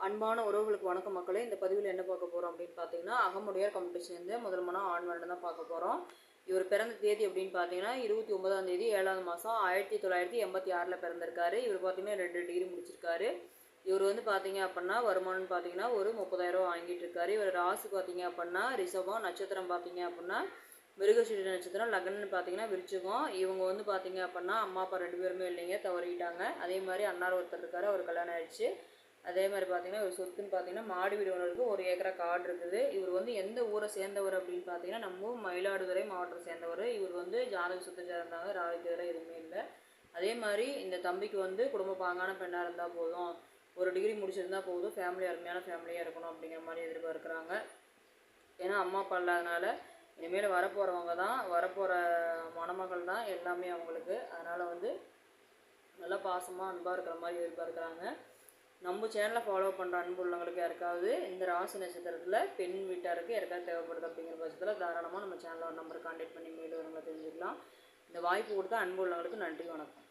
அன்பான உறவுகளுக்கு வணக்கம் மக்களே. இந்த பதிவில் என்ன பார்க்க போகிறோம் அப்படின்னு பார்த்தீங்கன்னா, அகமுடையார் கமிட்டி சேர்ந்து முதல் மனம் ஆண் மரணம் தான் பார்க்க போகிறோம். இவர் பிறந்த தேதி அப்படின்னு பார்த்தீங்கன்னா 29ஆம் தேதி 7ஆம் மாதம் 1986 பிறந்திருக்காரு. இவர் பார்த்தீங்கன்னா 2 டிகிரி முடிச்சிருக்காரு. இவர் வந்து பார்த்தீங்க அப்படின்னா வருமானம்னு பார்த்தீங்கன்னா ஒரு 30,000 வாங்கிட்டு இருக்காரு. இவர் ராசி பார்த்தீங்க அப்படின்னா ரிஷபம், நட்சத்திரம் பார்த்தீங்க அப்படின்னா மிருகசீரிட நட்சத்திரம், லக்னம்னு பார்த்தீங்கன்னா விருச்சிகம். இவங்க வந்து பார்த்தீங்க அப்படின்னா அம்மா அப்பா 2 பேருமே இல்லைங்க, தவறிட்டாங்க. அதே மாதிரி அண்ணார் ஒருத்தர் இருக்காரு, அவர் கல்யாணம் ஆயிடுச்சு. அதே மாதிரி பார்த்தீங்கன்னா இவர் சொத்துன்னு பார்த்தீங்கன்னா மாடி வீடு ஒன்று இருக்குது, 1 ஏக்கரா காடு இருக்குது. இவர் வந்து எந்த ஊரை சேர்ந்தவர் அப்படின்னு பார்த்தீங்கன்னா நம்ம மயிலாடுதுறை மாவட்டத்தை சேர்ந்தவர். இவர் வந்து ஜாதக சுத்த சேர்ந்தாங்க, ராஜ்யத்தில் எதுவுமே இல்லை. அதே மாதிரி இந்த தம்பிக்கு வந்து குடும்ப பாங்கான பெண்ணாக இருந்தால் போதும், 1 டிகிரி முடிச்சிருந்தால் போதும், ஃபேமிலி அருமையான ஃபேமிலியாக இருக்கணும் அப்படிங்கிற மாதிரி எதிர்பார்க்குறாங்க. ஏன்னா அம்மா அப்பா இல்லாதனால இனிமேல் வரப்போகிறவங்க தான், வரப்போகிற மணமகள் தான் எல்லாமே அவங்களுக்கு. அதனால் வந்து நல்லா பாசமாக அன்பாக இருக்கிற மாதிரி எதிர்பார்க்குறாங்க. நம்ம சேனலை ஃபாலோ பண்ணுற அன்பு உள்ளவங்களுக்கு யாருக்காவது இந்த ராசி நட்சத்திரத்தில் பெண் வீட்டாருக்கு யாருக்காவது தேவைப்படுது அப்படிங்கிற பட்சத்தில் தாராளமாக நம்ம சேனலோட நம்பரை கான்டாக்ட் பண்ணி மேலும் தெரிஞ்சுக்கலாம். இந்த வாய்ப்பு கொடுத்தா அன்பு உள்ளவங்களுக்கு நன்றி, வணக்கம்.